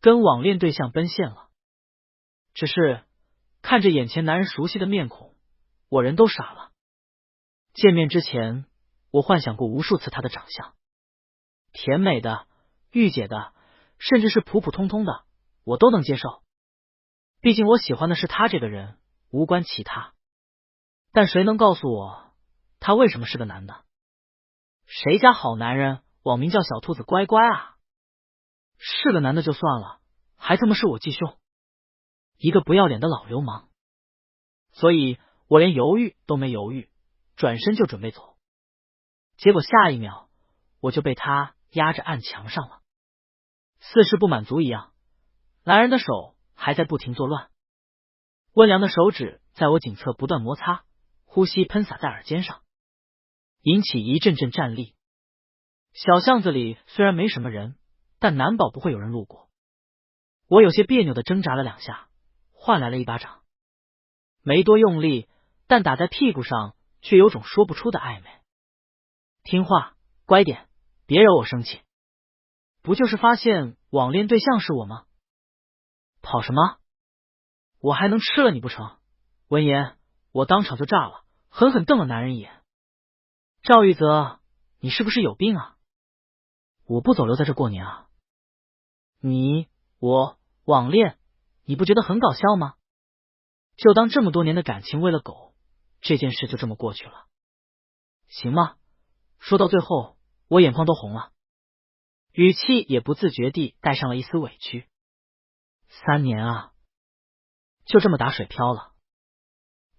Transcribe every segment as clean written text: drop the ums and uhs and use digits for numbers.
跟网恋对象奔现了。只是看着眼前男人熟悉的面孔，我人都傻了。见面之前，我幻想过无数次他的长相，甜美的、御姐的，甚至是普普通通的，我都能接受。毕竟我喜欢的是他这个人，无关其他。但谁能告诉我，他为什么是个男的？谁家好男人网名叫小兔子乖乖啊？是个男的就算了，还他妈是我继兄，一个不要脸的老流氓。所以我连犹豫都没犹豫，转身就准备走。结果下一秒，我就被他压着按墙上了。似是不满足一样，男人的手还在不停作乱，温凉的手指在我颈侧不断摩擦，呼吸喷洒在耳尖上，引起一阵阵战栗。小巷子里虽然没什么人，但难保不会有人路过。我有些别扭的挣扎了2下，换来了一巴掌，没多用力，但打在屁股上却有种说不出的暧昧。听话，乖点，别惹我生气。不就是发现网恋对象是我吗？跑什么？我还能吃了你不成？闻言，我当场就炸了，狠狠瞪了男人一眼。赵玉泽，你是不是有病啊？我不走留在这过年啊？我网恋，你不觉得很搞笑吗？就当这么多年的感情喂了狗，这件事就这么过去了，行吗？说到最后，我眼眶都红了，语气也不自觉地带上了一丝委屈。3年啊，就这么打水漂了。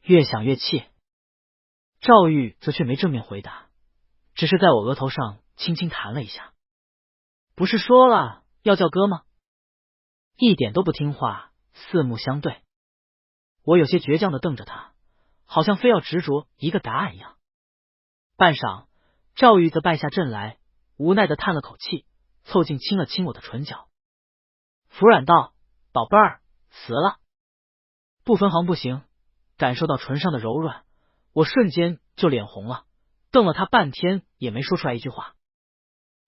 越想越气，赵玉则却没正面回答，只是在我额头上轻轻弹了一下。不是说了要叫哥吗？一点都不听话，四目相对。我有些倔强的瞪着他，好像非要执着一个答案一样。半晌，赵玉则败下阵来，无奈的叹了口气，凑近亲了亲我的唇角，服软道：宝贝儿，死了。不分行不行，感受到唇上的柔软，我瞬间就脸红了，瞪了他半天也没说出来一句话。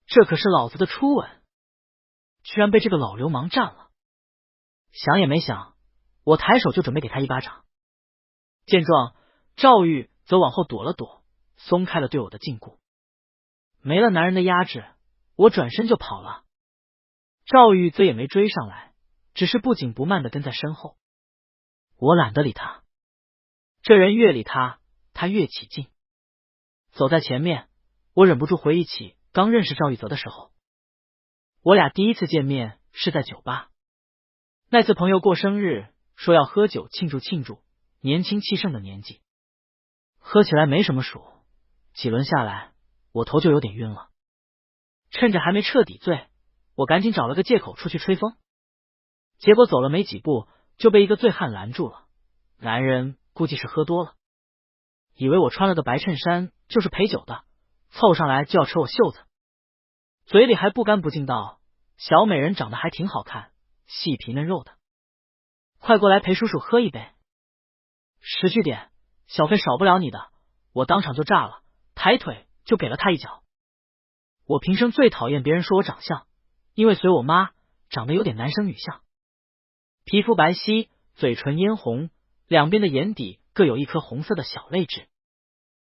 这可是老子的初吻，居然被这个老流氓占了。想也没想，我抬手就准备给他一巴掌。见状，赵玉则往后躲了躲，松开了对我的禁锢。没了男人的压制，我转身就跑了。赵玉则也没追上来，只是不紧不慢的跟在身后。我懒得理他，这人越理他，他越起劲。走在前面，我忍不住回忆起刚认识赵玉泽的时候，我俩第一次见面是在酒吧。那次朋友过生日，说要喝酒庆祝，年轻气盛的年纪，喝起来没什么数，几轮下来，我头就有点晕了。趁着还没彻底醉，我赶紧找了个借口出去吹风。结果走了没几步，就被一个醉汉拦住了。男人估计是喝多了，以为我穿了个白衬衫就是陪酒的，凑上来就要扯我袖子，嘴里还不干不净道：小美人长得还挺好看，细皮嫩肉的，快过来陪叔叔喝一杯。识趣点，小费少不了你的。我当场就炸了，抬腿就给了他一脚。我平生最讨厌别人说我长相，因为随我妈长得有点男生女相，皮肤白皙，嘴唇嫣红，两边的眼底各有一颗红色的小泪痣，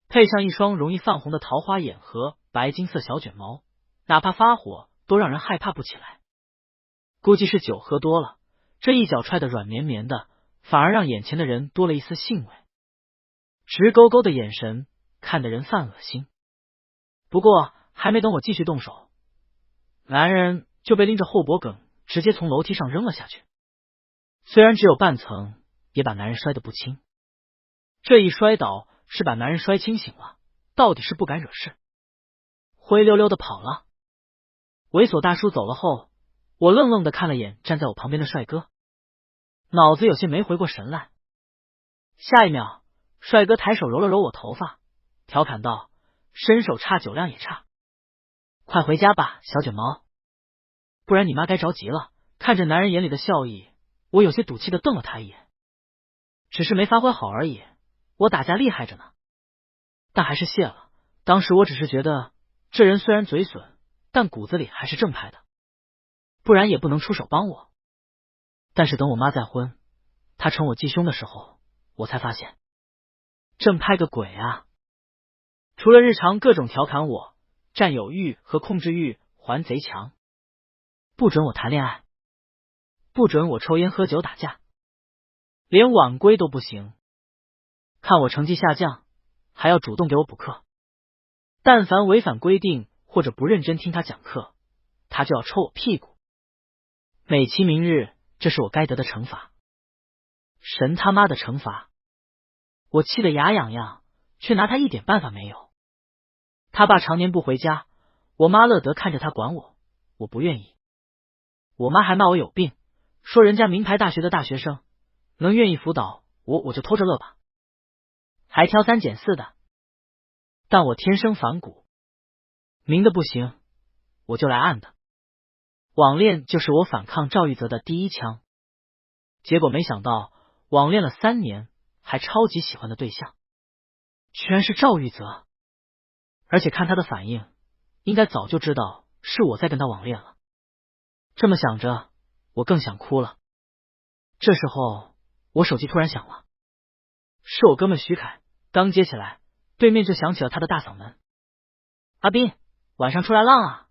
配上一双容易泛红的桃花眼和白金色小卷毛，哪怕发火都让人害怕不起来。估计是酒喝多了，这一脚踹得软绵绵的，反而让眼前的人多了一丝兴味，直勾勾的眼神看得人犯恶心。不过还没等我继续动手，男人就被拎着后脖梗直接从楼梯上扔了下去。虽然只有半层，也把男人摔得不轻。这一摔倒是把男人摔清醒了，到底是不敢惹事，灰溜溜的跑了。猥琐大叔走了后，我愣愣的看了眼站在我旁边的帅哥，脑子有些没回过神来。下一秒，帅哥抬手揉了揉我头发，调侃道：伸手差酒量也差，快回家吧，小卷毛，不然你妈该着急了。看着男人眼里的笑意，我有些赌气的瞪了他一眼，只是没发挥好而已，我打架厉害着呢。但还是谢了，当时我只是觉得这人虽然嘴损，但骨子里还是正派的，不然也不能出手帮我。但是等我妈再婚，她称我继兄的时候，我才发现，正拍个鬼啊！除了日常各种调侃我，占有欲和控制欲还贼强，不准我谈恋爱，不准我抽烟喝酒打架，连晚归都不行。看我成绩下降，还要主动给我补课。但凡违反规定或者不认真听他讲课，他就要抽我屁股。美其名曰这是我该得的惩罚，神他妈的惩罚！我气得牙痒痒，却拿他一点办法没有。他爸常年不回家，我妈乐得看着他管我，我不愿意。我妈还骂我有病，说人家名牌大学的大学生能愿意辅导我就偷着乐吧，还挑三拣四的。但我天生反骨，明的不行我就来暗的。网恋就是我反抗赵玉泽的第一枪，结果没想到网恋了3年，还超级喜欢的对象居然是赵玉泽，而且看他的反应，应该早就知道是我在跟他网恋了。这么想着，我更想哭了。这时候我手机突然响了，是我哥们徐凯，刚接起来，对面就响起了他的大嗓门：阿斌，晚上出来浪啊！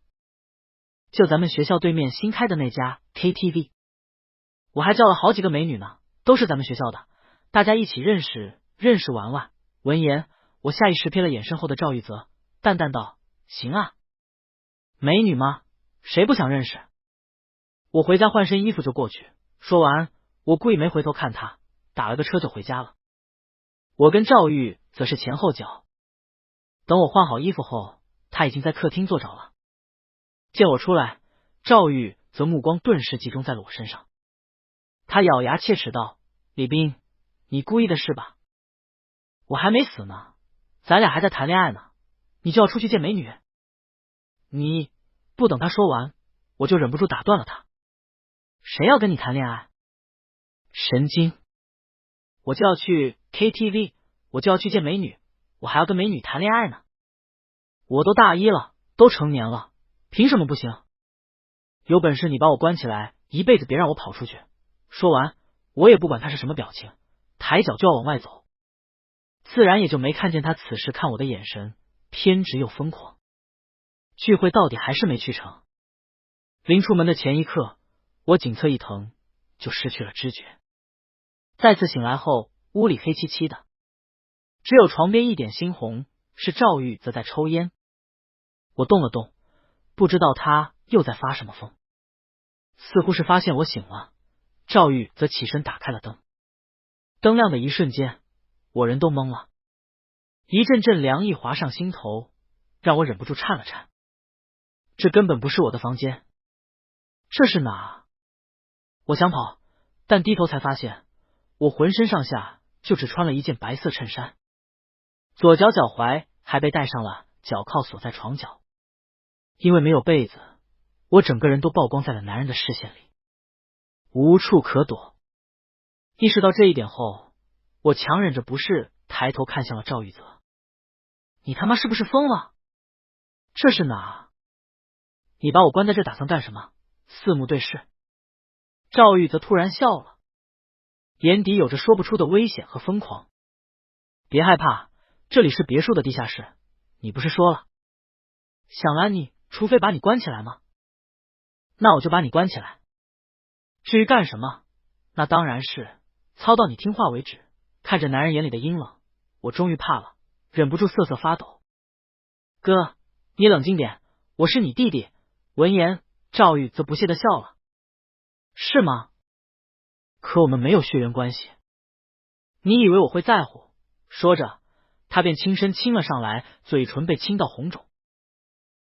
就咱们学校对面新开的那家 KTV， 我还叫了好几个美女呢，都是咱们学校的，大家一起认识玩玩。闻言，我下意识瞥了眼身后的赵玉泽，淡淡道：行啊，美女吗？谁不想认识？我回家换身衣服就过去。说完，我故意没回头看他，打了个车就回家了。我跟赵玉则是前后脚，等我换好衣服后，他已经在客厅坐着了。见我出来，赵玉则目光顿时集中在了我身上，他咬牙切齿道：李斌，你故意的是吧？我还没死呢，咱俩还在谈恋爱呢，你就要出去见美女？你不等他说完，我就忍不住打断了他：谁要跟你谈恋爱？神经！我就要去 KTV， 我就要去见美女，我还要跟美女谈恋爱呢。我都大一了，都成年了，凭什么不行？有本事你把我关起来，一辈子别让我跑出去。说完，我也不管他是什么表情，抬脚就要往外走，自然也就没看见他此时看我的眼神偏执又疯狂。聚会到底还是没去成。临出门的前一刻，我颈侧一疼，就失去了知觉。再次醒来后，屋里黑漆漆的，只有床边一点猩红，是赵玉则在抽烟。我动了动，不知道他又在发什么疯。似乎是发现我醒了，赵玉则起身打开了灯。灯亮的一瞬间，我人都懵了，一阵阵凉意滑上心头，让我忍不住颤了颤。这根本不是我的房间，这是哪？我想跑，但低头才发现，我浑身上下就只穿了一件白色衬衫，左脚脚踝还被戴上了脚铐锁在床角。因为没有被子，我整个人都曝光在了男人的视线里，无处可躲。意识到这一点后，我强忍着不适抬头看向了赵玉泽。你他妈是不是疯了？这是哪？你把我关在这打算干什么？四目对视，赵玉则突然笑了，眼底有着说不出的危险和疯狂。别害怕，这里是别墅的地下室，你不是说了想拦你，除非把你关起来吗？那我就把你关起来。至于干什么，那当然是操到你听话为止。看着男人眼里的阴冷，我终于怕了，忍不住瑟瑟发抖。哥，你冷静点，我是你弟弟。闻言，赵玉则不屑的笑了。是吗？可我们没有血缘关系，你以为我会在乎？说着，他便轻身亲了上来，嘴唇被亲到红肿，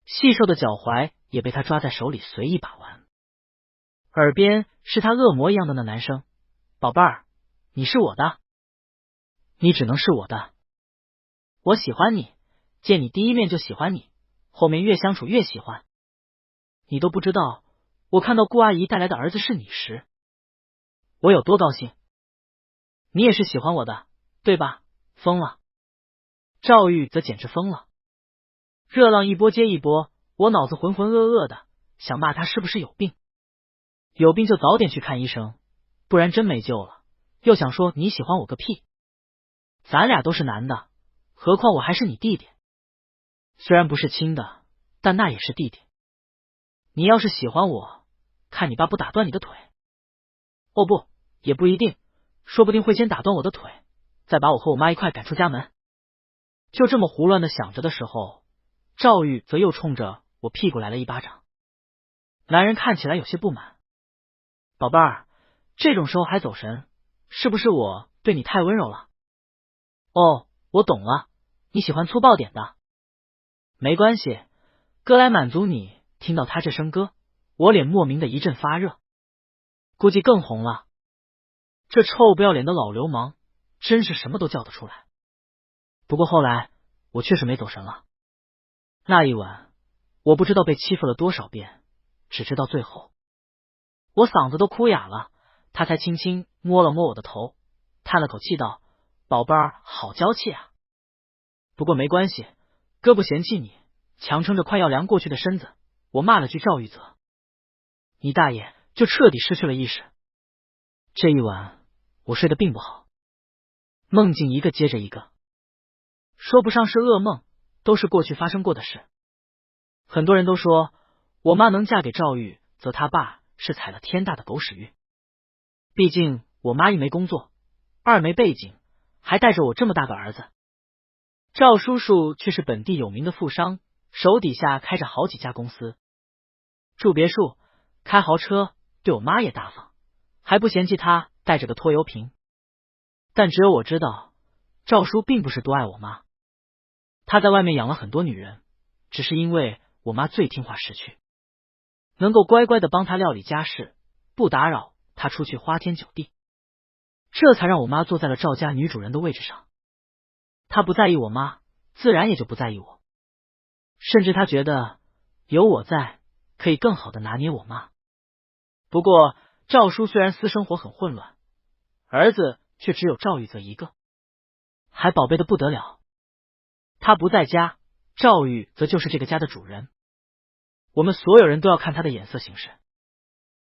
细瘦的脚踝也被他抓在手里随意把玩。耳边是他恶魔一样的那男生：宝贝儿，你是我的，你只能是我的。我喜欢你，见你第一面就喜欢你，后面越相处越喜欢。你都不知道，我看到顾阿姨带来的儿子是你时，我有多高兴。你也是喜欢我的，对吧？疯了！赵玉则简直疯了，热浪一波接一波，我脑子浑浑噩噩的，想骂他是不是有病，有病就早点去看医生，不然真没救了。又想说你喜欢我个屁，咱俩都是男的，何况我还是你弟弟，虽然不是亲的，但那也是弟弟。你要是喜欢我，看你爸不打断你的腿。哦不，也不一定，说不定会先打断我的腿，再把我和我妈一块赶出家门。就这么胡乱的想着的时候，赵玉则又冲着我屁股来了一巴掌。男人看起来有些不满，宝贝儿，这种时候还走神，是不是我对你太温柔了？哦，我懂了，你喜欢粗暴点的。没关系，哥来满足你。听到他这声歌，我脸莫名的一阵发热，估计更红了。这臭不要脸的老流氓，真是什么都叫得出来。不过后来我确实没走神了。那一晚，我不知道被欺负了多少遍，只知道最后我嗓子都哭哑了，他才轻轻摸了摸我的头，叹了口气道：宝贝儿，好娇气啊。不过没关系，哥不嫌弃你。强撑着快要凉过去的身子，我骂了句赵玉泽，你大爷，就彻底失去了意识。这一晚我睡得并不好，梦境一个接着一个，说不上是噩梦，都是过去发生过的事。很多人都说我妈能嫁给赵玉则他爸是踩了天大的狗屎运，毕竟我妈一没工作，二没背景，还带着我这么大个儿子。赵叔叔却是本地有名的富商，手底下开着好几家公司，住别墅，开豪车，对我妈也大方，还不嫌弃他带着个拖油瓶。但只有我知道，赵叔并不是多爱我妈，他在外面养了很多女人，只是因为我妈最听话识趣，能够乖乖的帮他料理家事，不打扰他出去花天酒地，这才让我妈坐在了赵家女主人的位置上。他不在意我妈，自然也就不在意我，甚至他觉得有我在，可以更好的拿捏我妈。不过赵叔虽然私生活很混乱，儿子却只有赵玉泽一个，还宝贝的不得了。他不在家，赵玉则就是这个家的主人，我们所有人都要看他的眼色行事。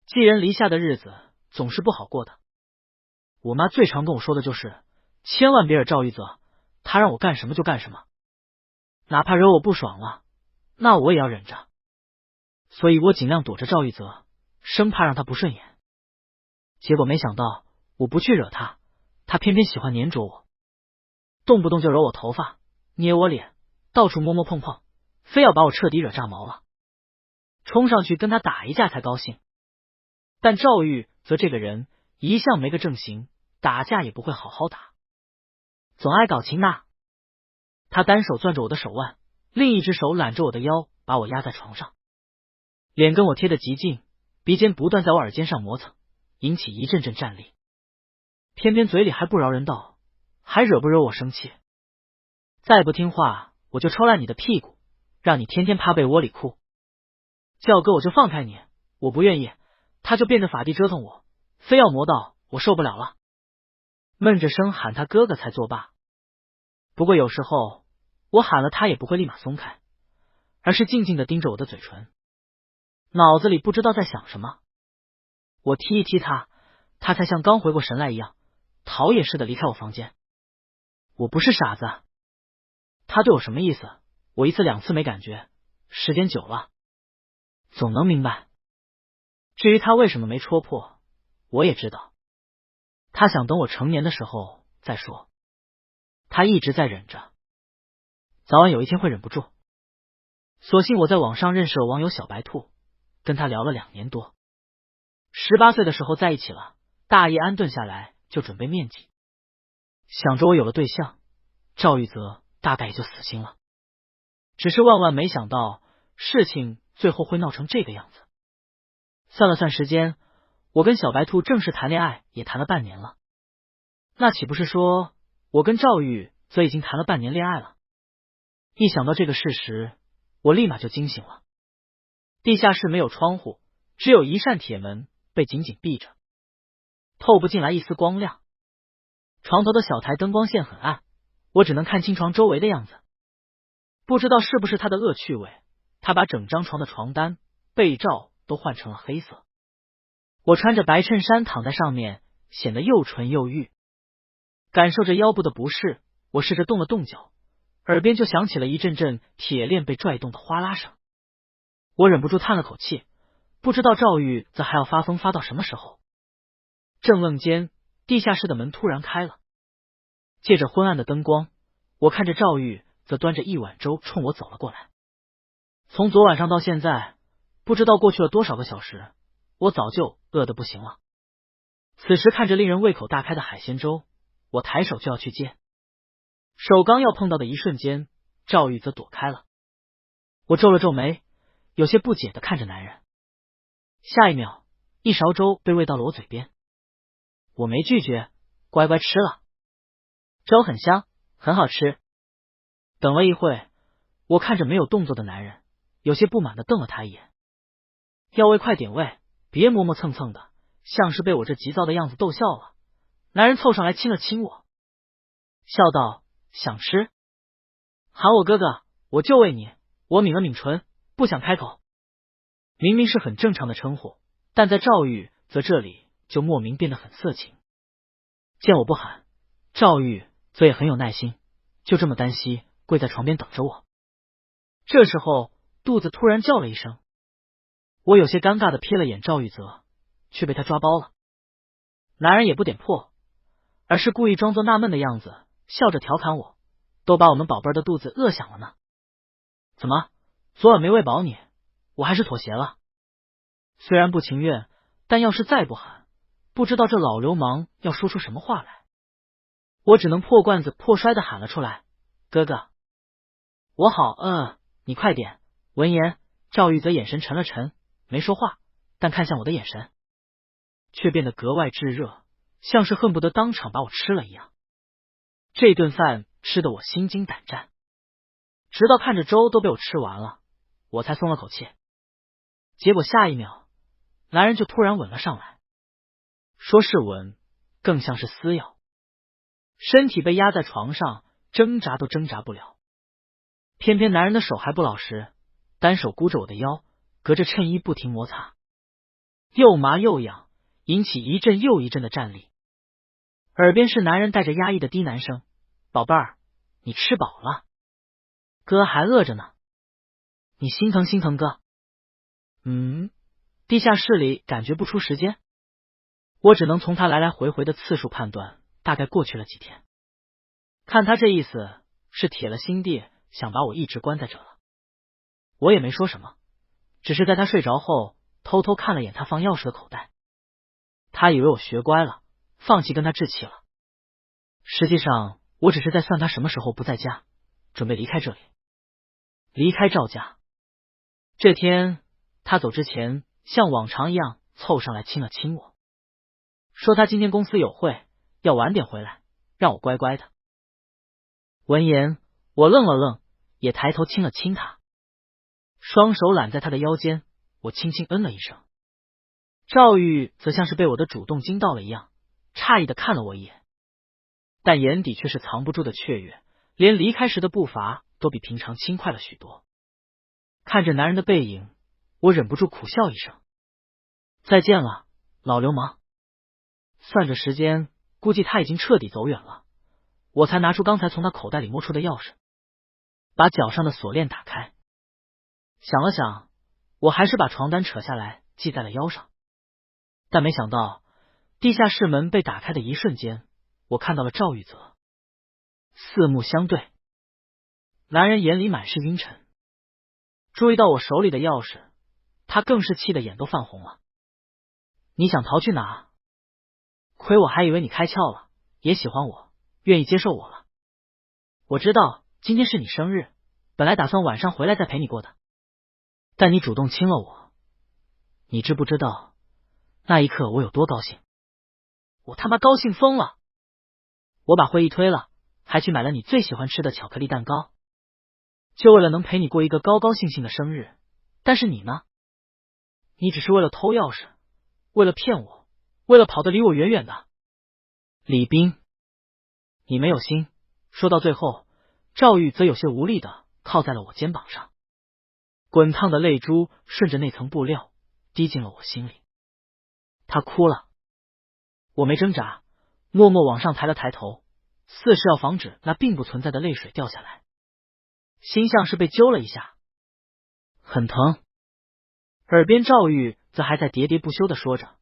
寄人篱下的日子总是不好过的。我妈最常跟我说的就是千万别惹赵玉泽，他让我干什么就干什么，哪怕惹我不爽了，那我也要忍着。所以我尽量躲着赵玉泽，生怕让他不顺眼。结果没想到我不去惹他，他偏偏喜欢黏着我，动不动就揉我头发，捏我脸，到处摸摸碰碰，非要把我彻底惹炸毛了。冲上去跟他打一架才高兴。但赵玉则这个人一向没个正形，打架也不会好好打，总爱搞情呐。他单手攥着我的手腕，另一只手揽着我的腰，把我压在床上，脸跟我贴得极近，鼻尖不断在我耳尖上磨蹭，引起一阵阵战栗。偏偏嘴里还不饶人道，还惹不惹我生气？再不听话，我就抽烂你的屁股，让你天天趴被窝里哭。叫哥我就放开你，我不愿意，他就变着法地折腾我，非要磨到我受不了了。闷着声喊他哥哥才作罢。不过有时候我喊了他也不会立马松开，而是静静的盯着我的嘴唇，脑子里不知道在想什么。我踢一踢他，他才像刚回过神来一样，逃也似的离开我房间。我不是傻子，他对我什么意思，我一次两次没感觉，时间久了总能明白。至于他为什么没戳破，我也知道，他想等我成年的时候再说。他一直在忍着，早晚有一天会忍不住。所幸我在网上认识了网友小白兔，跟他聊了2年多，18岁的时候在一起了，大业安顿下来就准备面基。想着我有了对象，赵玉泽大概也就死心了。只是万万没想到，事情最后会闹成这个样子。算了算时间，我跟小白兔正式谈恋爱也谈了半年了。那岂不是说我跟赵玉则已经谈了半年恋爱了？一想到这个事实，我立马就惊醒了。地下室没有窗户，只有一扇铁门被紧紧闭着，透不进来一丝光亮。床头的小台灯光线很暗，我只能看清床周围的样子。不知道是不是他的恶趣味，他把整张床的床单、被罩都换成了黑色。我穿着白衬衫躺在上面，显得又纯又玉。感受着腰部的不适，我试着动了动脚，耳边就响起了一阵阵铁链被拽动的哗啦声。我忍不住叹了口气，不知道赵玉则还要发疯发到什么时候。正愣间，地下室的门突然开了，借着昏暗的灯光，我看着赵玉则端着一碗粥冲我走了过来。从昨晚上到现在，不知道过去了多少个小时，我早就饿得不行了。此时看着令人胃口大开的海鲜粥，我抬手就要去接，手刚要碰到的一瞬间，赵玉则躲开了。我皱了皱眉，有些不解地看着男人。下一秒，一勺粥被喂到了我嘴边，我没拒绝，乖乖吃了。粥很香，很好吃。等了一会，我看着没有动作的男人，有些不满地瞪了他一眼。要喂快点喂，别磨磨蹭蹭的，像是被我这急躁的样子逗笑了。男人凑上来亲了亲我，笑道：想吃？喊我哥哥，我就喂你。我抿了抿唇，不想开口。明明是很正常的称呼，但在赵玉则这里就莫名变得很色情。见我不喊，赵玉则也很有耐心，就这么单膝跪在床边等着我。这时候肚子突然叫了一声，我有些尴尬的瞥了眼赵玉泽，却被他抓包了。男人也不点破，而是故意装作纳闷的样子，笑着调侃我，都把我们宝贝儿的肚子饿响了呢。怎么，昨晚没喂饱你？我还是妥协了。虽然不情愿，但要是再不喊，不知道这老流氓要说出什么话来。我只能破罐子破摔的喊了出来，哥哥。我好，你快点。闻言，赵玉则眼神沉了沉，没说话，但看向我的眼神却变得格外炙热，像是恨不得当场把我吃了一样。这顿饭吃得我心惊胆战，直到看着粥都被我吃完了，我才松了口气。结果下一秒，男人就突然吻了上来，说是吻，更像是撕咬。身体被压在床上，挣扎都挣扎不了。偏偏男人的手还不老实，单手箍着我的腰，隔着衬衣不停摩擦，又麻又痒，引起一阵又一阵的战栗。耳边是男人带着压抑的低喃声：宝贝儿，你吃饱了，哥还饿着呢，你心疼心疼哥。地下室里感觉不出时间，我只能从他来来回回的次数判断，大概过去了几天。看他这意思，是铁了心地想把我一直关在这了。我也没说什么，只是在他睡着后，偷偷看了眼他放钥匙的口袋。他以为我学乖了，放弃跟他置气了。实际上，我只是在算他什么时候不在家，准备离开这里，离开赵家。这天，他走之前，像往常一样凑上来亲了亲我，说他今天公司有会，要晚点回来，让我乖乖的。闻言，我愣了愣，也抬头亲了亲他，双手揽在他的腰间，我轻轻嗯了一声。赵玉则像是被我的主动惊到了一样，诧异的看了我一眼，但眼底却是藏不住的雀跃，连离开时的步伐都比平常轻快了许多。看着男人的背影，我忍不住苦笑一声。再见了，老流氓。算着时间，估计他已经彻底走远了，我才拿出刚才从他口袋里摸出的钥匙，把脚上的锁链打开。想了想，我还是把床单扯下来系在了腰上。但没想到，地下室门被打开的一瞬间，我看到了赵玉泽，四目相对。男人眼里满是阴沉，注意到我手里的钥匙，他更是气得眼都泛红了。你想逃去哪？亏我还以为你开窍了，也喜欢我，愿意接受我了。我知道今天是你生日，本来打算晚上回来再陪你过的，但你主动亲了我，你知不知道那一刻我有多高兴？我他妈高兴疯了！我把会议推了，还去买了你最喜欢吃的巧克力蛋糕，就为了能陪你过一个高高兴兴的生日。但是你呢？你只是为了偷钥匙，为了骗我，为了跑得离我远远的。李斌，你没有心。说到最后，赵玉则有些无力的靠在了我肩膀上，滚烫的泪珠顺着那层布料滴进了我心里。他哭了。我没挣扎，默默往上抬了抬头，似是要防止那并不存在的泪水掉下来。心像是被揪了一下，很疼。耳边赵玉则还在喋喋不休地说着：“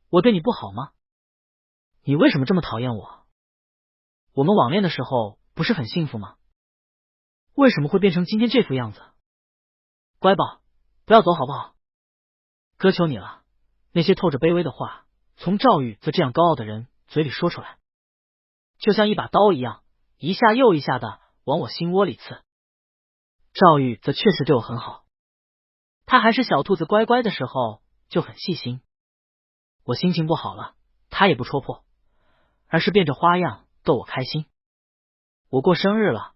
我对你不好吗？你为什么这么讨厌我？我们网恋的时候不是很幸福吗？为什么会变成今天这副样子？乖宝，不要走好不好？哥求你了。”那些透着卑微的话从赵玉则这样高傲的人嘴里说出来，就像一把刀一样，一下又一下的往我心窝里刺。赵玉则确实对我很好，他还是小兔子乖乖的时候就很细心。我心情不好了，他也不戳破，而是变着花样逗我开心。我过生日了，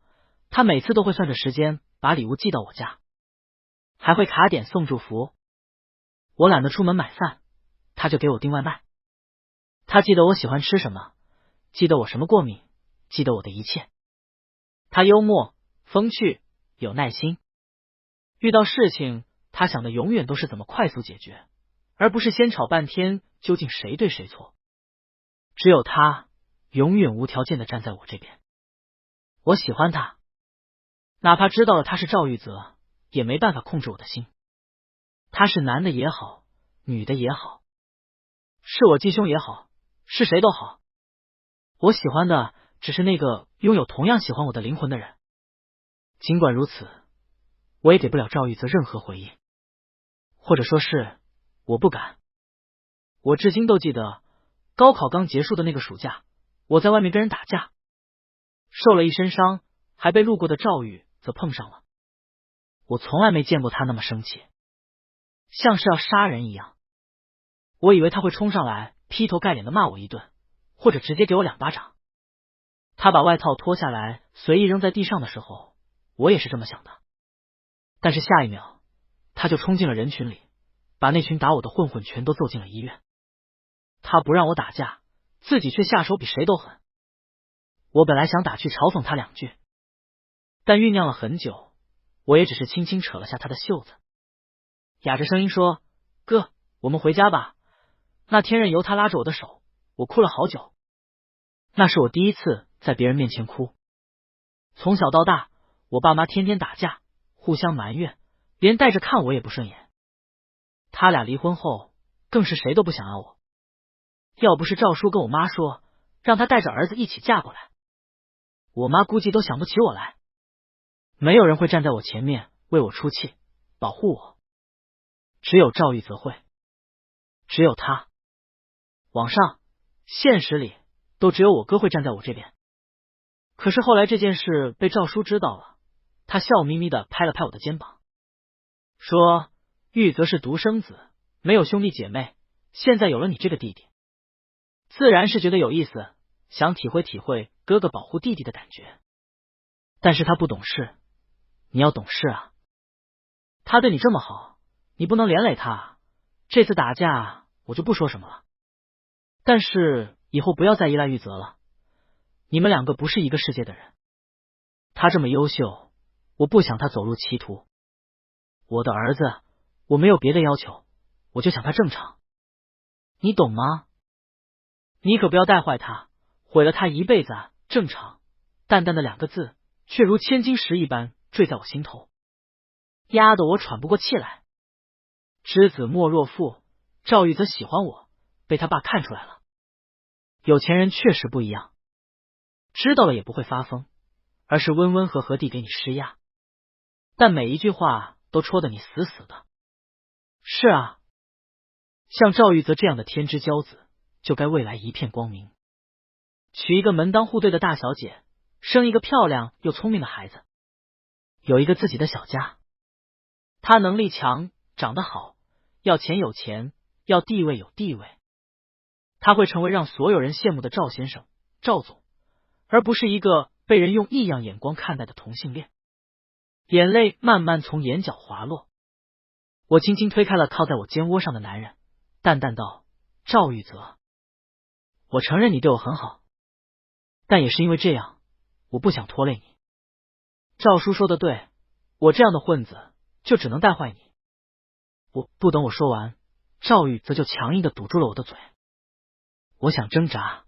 他每次都会算着时间把礼物寄到我家，还会卡点送祝福。我懒得出门买饭，他就给我订外卖。他记得我喜欢吃什么，记得我什么过敏，记得我的一切。他幽默、风趣、有耐心，遇到事情他想的永远都是怎么快速解决，而不是先吵半天究竟谁对谁错。只有他永远无条件的站在我这边。我喜欢他，哪怕知道了他是赵玉泽，也没办法控制我的心。他是男的也好，女的也好，是我继兄也好，是谁都好。我喜欢的只是那个拥有同样喜欢我的灵魂的人。尽管如此，我也给不了赵玉泽任何回应，或者说是我不敢。我至今都记得高考刚结束的那个暑假，我在外面跟人打架，受了一身伤，还被路过的赵玉则碰上了。我从来没见过他那么生气，像是要杀人一样。我以为他会冲上来劈头盖脸的骂我一顿，或者直接给我2巴掌。他把外套脱下来随意扔在地上的时候，我也是这么想的。但是下一秒他就冲进了人群里，把那群打我的混混全都揍进了医院。他不让我打架，自己却下手比谁都狠。我本来想打去嘲讽他2句，但酝酿了很久，我也只是轻轻扯了下他的袖子，哑着声音说：“哥，我们回家吧。”那天任由他拉着我的手，我哭了好久。那是我第一次在别人面前哭。从小到大，我爸妈天天打架，互相埋怨，连带着看我也不顺眼。他俩离婚后，更是谁都不想要我。要不是赵叔跟我妈说，让他带着儿子一起嫁过来，我妈估计都想不起我来。没有人会站在我前面为我出气，保护我。只有赵玉泽会，只有他。网上、现实里都只有我哥会站在我这边。可是后来这件事被赵叔知道了，他笑眯眯的拍了拍我的肩膀，说：“玉泽是独生子，没有兄弟姐妹，现在有了你这个弟弟，自然是觉得有意思，想体会体会哥哥保护弟弟的感觉。但是他不懂事，你要懂事啊。他对你这么好，你不能连累他。这次打架我就不说什么了，但是以后不要再依赖玉泽了，你们2个不是一个世界的人。他这么优秀，我不想他走入歧途。我的儿子，我没有别的要求，我就想他正常，你懂吗？你可不要带坏他，毁了他一辈子啊！正常，淡淡的2个字，却如千斤石一般坠在我心头，压得我喘不过气来。知子莫若父，赵玉泽喜欢我，被他爸看出来了。有钱人确实不一样，知道了也不会发疯，而是温温和和地给你施压，但每一句话都戳得你死死的。是啊，像赵玉泽这样的天之骄子，就该未来一片光明。娶一个门当户对的大小姐，生一个漂亮又聪明的孩子，有一个自己的小家。他能力强，长得好，要钱有钱，要地位有地位。他会成为让所有人羡慕的赵先生、赵总，而不是一个被人用异样眼光看待的同性恋。眼泪慢慢从眼角滑落，我轻轻推开了靠在我肩窝上的男人，淡淡道：“赵玉泽，我承认你对我很好，但也是因为这样，我不想拖累你。赵叔说的对，我这样的混子就只能带坏你。”我不等我说完，赵玉则就强硬的堵住了我的嘴。我想挣扎，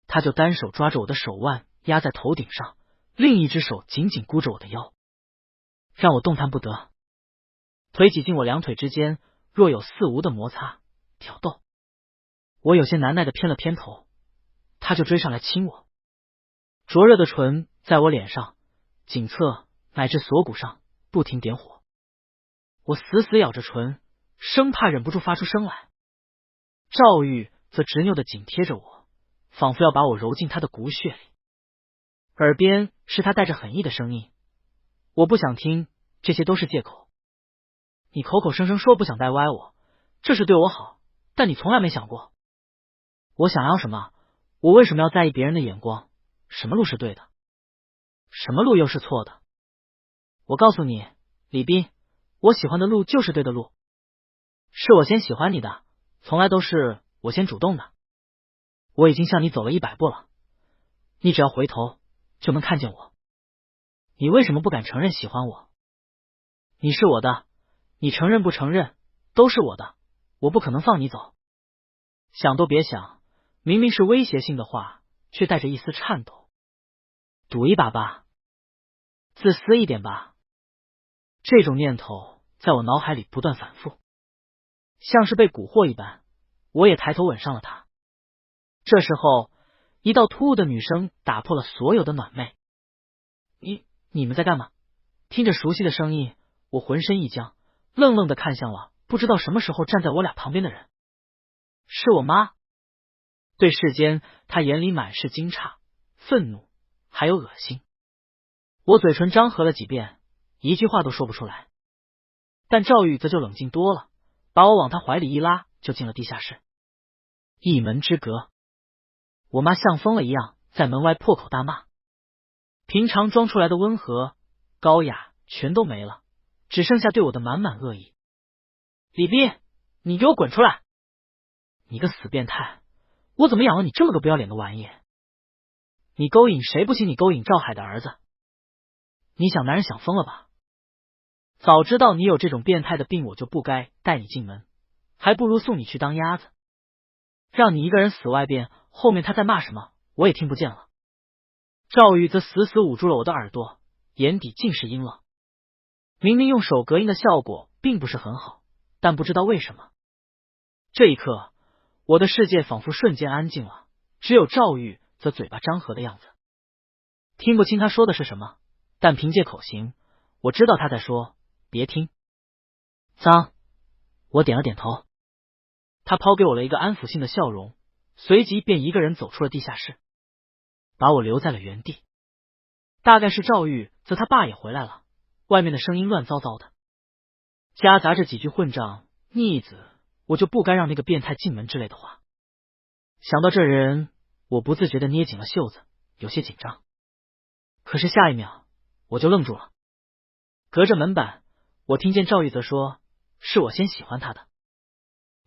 他就单手抓着我的手腕压在头顶上，另一只手紧紧箍着我的腰，让我动弹不得。腿挤进我两腿之间，若有似无的摩擦挑逗。我有些难耐的偏了偏头，他就追上来亲我。灼热的唇在我脸上、颈侧乃至锁骨上不停点火，我死死咬着唇，生怕忍不住发出声来。赵玉则执拗的紧贴着我，仿佛要把我揉进他的骨血里。耳边是他带着狠意的声音：“我不想听，这些都是借口。你口口声声说不想带歪我，这是对我好，但你从来没想过我想要什么，我为什么要在意别人的眼光？什么路是对的，什么路又是错的？我告诉你，李斌，我喜欢的路就是对的路，是我先喜欢你的，从来都是我先主动的。我已经向你走了100步了，你只要回头就能看见我。你为什么不敢承认喜欢我？你是我的，你承认不承认都是我的，我不可能放你走。想都别想，明明是威胁性的话，却带着一丝颤抖。赌一把吧，自私一点吧。这种念头在我脑海里不断反复，像是被蛊惑一般，我也抬头吻上了他。这时候，一道突兀的女声打破了所有的暖昧。你们在干嘛？听着熟悉的声音，我浑身一僵，愣愣的看向了不知道什么时候站在我俩旁边的人。是我妈。对视间，她眼里满是惊诧、愤怒，还有恶心。我嘴唇张合了几遍，一句话都说不出来。但赵玉则就冷静多了，把我往他怀里一拉，就进了地下室。一门之隔，我妈像疯了一样在门外破口大骂，平常装出来的温和、高雅全都没了，只剩下对我的满满恶意。李斌，你给我滚出来！你个死变态，我怎么养了你这么个不要脸的玩意？你勾引谁不行？你勾引赵海的儿子，你想男人想疯了吧？早知道你有这种变态的病，我就不该带你进门，还不如送你去当鸭子，让你一个人死外边。后面他在骂什么，我也听不见了。赵玉则死死捂住了我的耳朵，眼底尽是阴冷。明明用手隔音的效果并不是很好，但不知道为什么，这一刻我的世界仿佛瞬间安静了，只有赵玉则嘴巴张合的样子。听不清他说的是什么，但凭借口型，我知道他在说别听。脏，我点了点头。他抛给我了一个安抚性的笑容，随即便一个人走出了地下室，把我留在了原地。大概是赵玉则他爸也回来了，外面的声音乱糟糟的，夹杂着几句混账逆子，我就不该让那个变态进门之类的话。想到这人，我不自觉的捏紧了袖子，有些紧张。可是下一秒我就愣住了。隔着门板，我听见赵玉则说，是我先喜欢他的，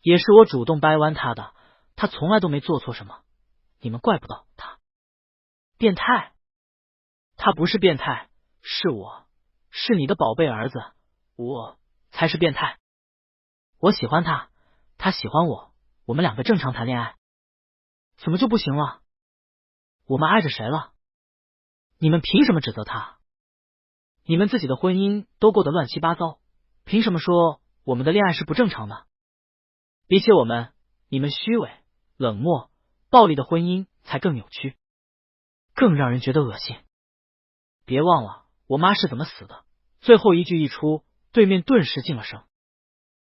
也是我主动掰弯他的，他从来都没做错什么，你们怪不到他。变态？他不是变态，是我，是你的宝贝儿子，我才是变态。我喜欢他，他喜欢我，我们两个正常谈恋爱，怎么就不行了？我们碍着谁了？你们凭什么指责他？你们自己的婚姻都过得乱七八糟，凭什么说我们的恋爱是不正常的？比起我们，你们虚伪、冷漠、暴力的婚姻才更扭曲，更让人觉得恶心。别忘了我妈是怎么死的。最后一句一出，对面顿时静了声。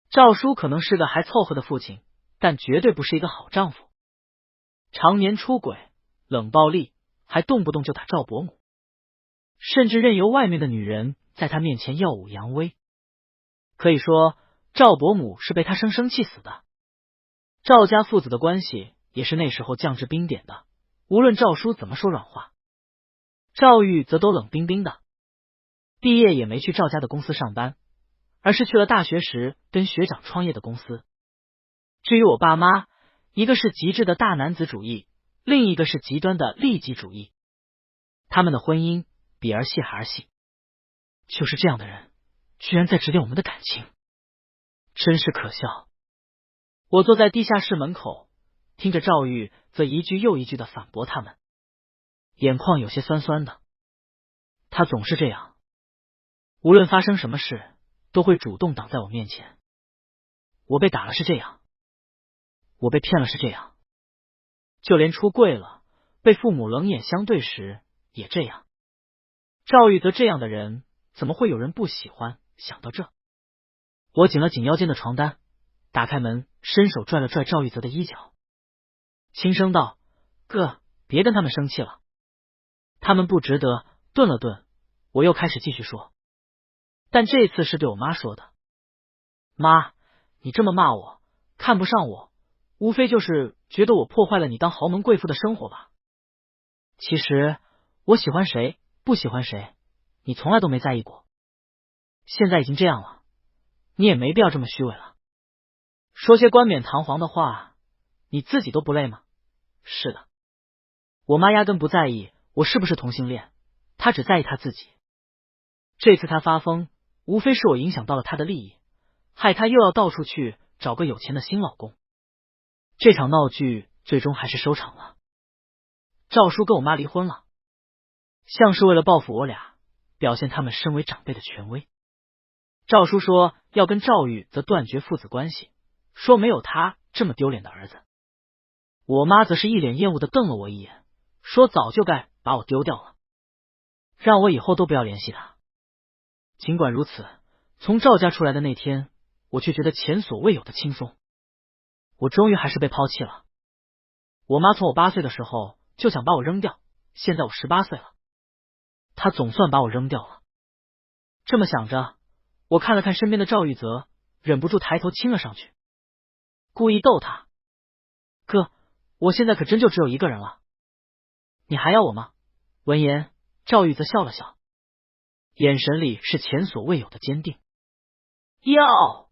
赵叔可能是个还凑合的父亲，但绝对不是一个好丈夫，常年出轨、冷暴力，还动不动就打赵伯母，甚至任由外面的女人在他面前耀武扬威。可以说赵伯母是被他生气死的。赵家父子的关系也是那时候降至冰点的，无论赵叔怎么说软话，赵玉则都冷冰冰的。毕业也没去赵家的公司上班，而是去了大学时跟学长创业的公司。至于我爸妈，一个是极致的大男子主义，另一个是极端的利己主义。他们的婚姻比儿戏还儿戏。就是这样的人，居然在指点我们的感情，真是可笑。我坐在地下室门口，听着赵玉则一句又一句的反驳他们，眼眶有些酸酸的。他总是这样，无论发生什么事，都会主动挡在我面前。我被打了是这样，我被骗了是这样，就连出柜了，被父母冷眼相对时也这样。赵玉则这样的人，怎么会有人不喜欢？想到这，我紧了紧腰间的床单，打开门，伸手拽了拽赵玉泽的衣角，轻声道：“哥，别跟他们生气了，他们不值得。”顿了顿，我又开始继续说，但这次是对我妈说的。妈，你这么骂我，看不上我，无非就是觉得我破坏了你当豪门贵妇的生活吧？其实我喜欢谁，不喜欢谁，你从来都没在意过。现在已经这样了，你也没必要这么虚伪了。说些冠冕堂皇的话，你自己都不累吗？是的，我妈压根不在意我是不是同性恋，她只在意她自己。这次她发疯，无非是我影响到了她的利益，害她又要到处去找个有钱的新老公。这场闹剧最终还是收场了。赵叔跟我妈离婚了，像是为了报复我俩，表现他们身为长辈的权威。赵叔说要跟赵玉则断绝父子关系，说没有他这么丢脸的儿子。我妈则是一脸厌恶的瞪了我一眼，说早就该把我丢掉了，让我以后都不要联系他。尽管如此，从赵家出来的那天，我却觉得前所未有的轻松。我终于还是被抛弃了。我妈从我8岁的时候就想把我扔掉，现在我18岁了，她总算把我扔掉了。这么想着，我看了看身边的赵玉泽，忍不住抬头亲了上去，故意逗他：“哥，我现在可真就只有一个人了，你还要我吗？”闻言，赵玉泽笑了笑，眼神里是前所未有的坚定。要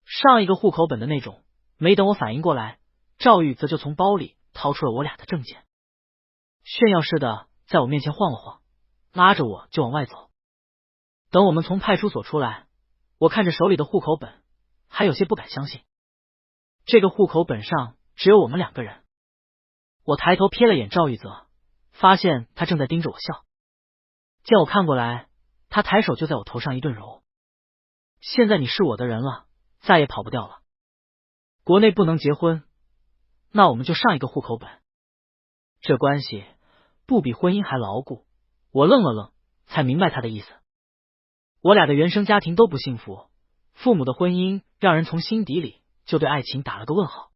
上一个户口本的那种。没等我反应过来，赵玉则就从包里掏出了我俩的证件，炫耀似的在我面前晃了晃，拉着我就往外走。等我们从派出所出来，我看着手里的户口本，还有些不敢相信，这个户口本上只有我们2个人。我抬头瞥了眼赵玉泽，发现他正在盯着我笑。见我看过来，他抬手就在我头上一顿揉。现在你是我的人了，再也跑不掉了。国内不能结婚，那我们就上一个户口本。这关系不比婚姻还牢固。我愣了愣，才明白他的意思。我俩的原生家庭都不幸福，父母的婚姻让人从心底里就对爱情打了个问号。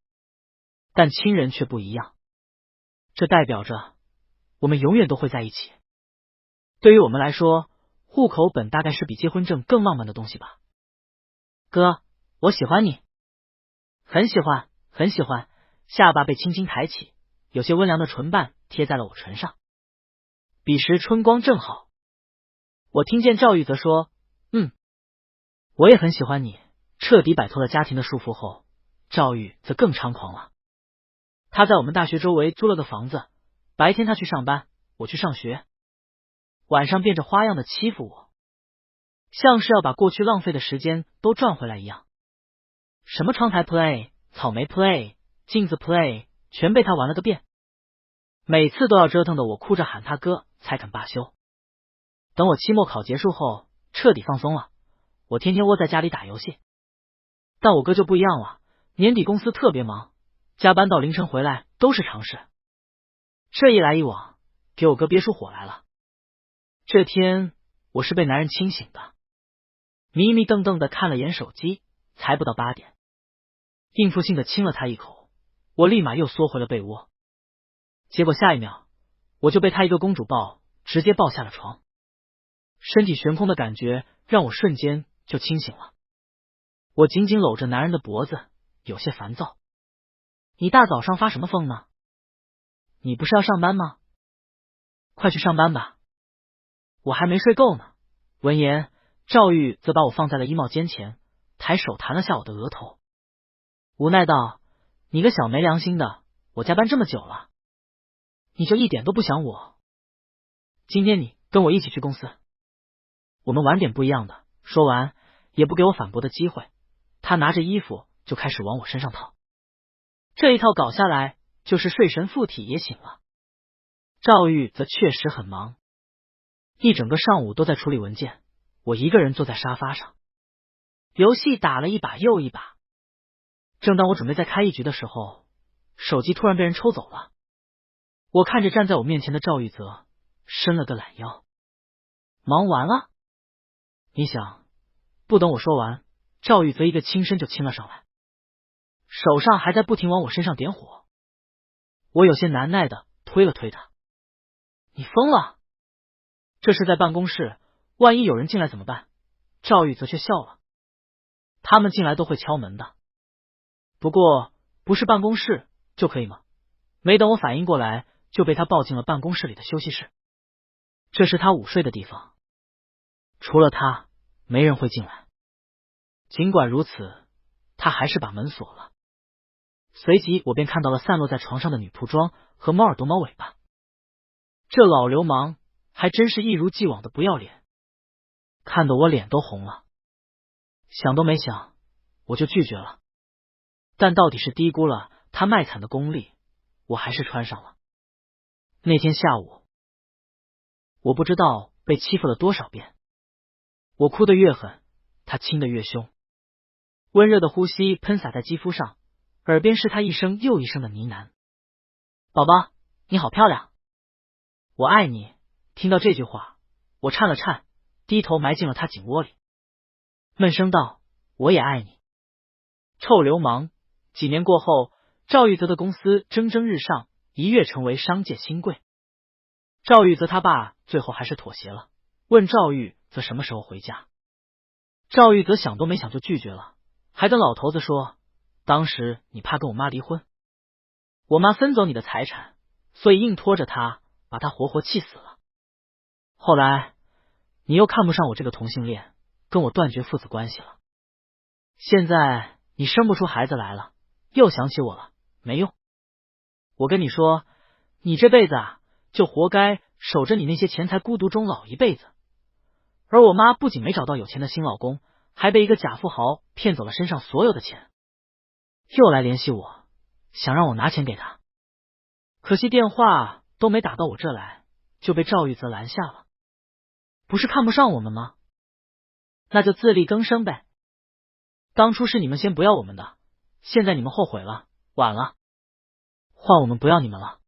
但亲人却不一样，这代表着我们永远都会在一起。对于我们来说，户口本大概是比结婚证更浪漫的东西吧。哥，我喜欢你。很喜欢，很喜欢。下巴被轻轻抬起，有些温凉的唇瓣贴在了我唇上。彼时春光正好，我听见赵玉则说：“我也很喜欢你。”彻底摆脱了家庭的束缚后，赵玉则更猖狂了。他在我们大学周围租了个房子，白天他去上班，我去上学，晚上变着花样的欺负我，像是要把过去浪费的时间都赚回来一样。什么窗台 play、草莓 play、镜子 play， 全被他玩了个遍。每次都要折腾的我哭着喊他哥才肯罢休。等我期末考结束后，彻底放松了，我天天窝在家里打游戏。但我哥就不一样了，年底公司特别忙，加班到凌晨回来都是常事。这一来一往，给我哥憋出火来了。这天我是被男人清醒的，迷迷瞪瞪的看了眼手机，才不到8点。应付性的亲了他一口，我立马又缩回了被窝。结果下一秒，我就被他一个公主抱，直接抱下了床。身体悬空的感觉让我瞬间就清醒了。我紧紧搂着男人的脖子，有些烦躁。你大早上发什么疯呢？你不是要上班吗？快去上班吧。我还没睡够呢。闻言，赵玉则把我放在了衣帽间前，抬手弹了下我的额头，无奈道：“你个小没良心的，我加班这么久了，你就一点都不想我？今天你跟我一起去公司，我们玩点不一样的。”说完，也不给我反驳的机会，他拿着衣服就开始往我身上套。这一套搞下来，就是睡神附体也醒了。赵玉则确实很忙，一整个上午都在处理文件，我一个人坐在沙发上，游戏打了一把又一把。正当我准备再开一局的时候，手机突然被人抽走了。我看着站在我面前的赵玉泽，伸了个懒腰。忙完了？你想，不等我说完，赵玉泽一个轻身就亲了上来，手上还在不停往我身上点火。我有些难耐的推了推他。你疯了？这是在办公室，万一有人进来怎么办？赵玉则却笑了。他们进来都会敲门的。不过不是办公室就可以吗？没等我反应过来，就被他抱进了办公室里的休息室。这是他午睡的地方，除了他，没人会进来。尽管如此，他还是把门锁了。随即我便看到了散落在床上的女仆装和猫耳朵猫尾巴。这老流氓还真是一如既往的不要脸，看得我脸都红了。想都没想，我就拒绝了。但到底是低估了他卖惨的功力，我还是穿上了。那天下午，我不知道被欺负了多少遍。我哭得越狠，他亲得越凶。温热的呼吸喷洒在肌肤上，耳边是他一声又一声的呢喃：“宝宝，你好漂亮，我爱你。”听到这句话，我颤了颤，低头埋进了他颈窝里，闷声道：“我也爱你。”臭流氓！几年过后，赵玉泽的公司蒸蒸日上，一跃成为商界新贵。赵玉泽他爸最后还是妥协了，问赵玉泽什么时候回家。赵玉泽想都没想就拒绝了，还跟老头子说：“当时你怕跟我妈离婚，我妈分走你的财产，所以硬拖着他，把他活活气死了。后来你又看不上我这个同性恋，跟我断绝父子关系了。现在你生不出孩子来了，又想起我了，没用。我跟你说，你这辈子啊，就活该守着你那些钱财孤独终老一辈子。而我妈不仅没找到有钱的新老公，还被一个假富豪骗走了身上所有的钱，又来联系我，想让我拿钱给他。可惜电话都没打到我这来，就被赵玉泽拦下了。不是看不上我们吗？那就自力更生呗。当初是你们先不要我们的，现在你们后悔了，晚了，换我们不要你们了。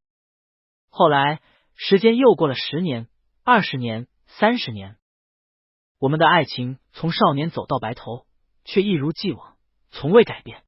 后来时间又过了10年、20年、30年，我们的爱情从少年走到白头，却一如既往，从未改变。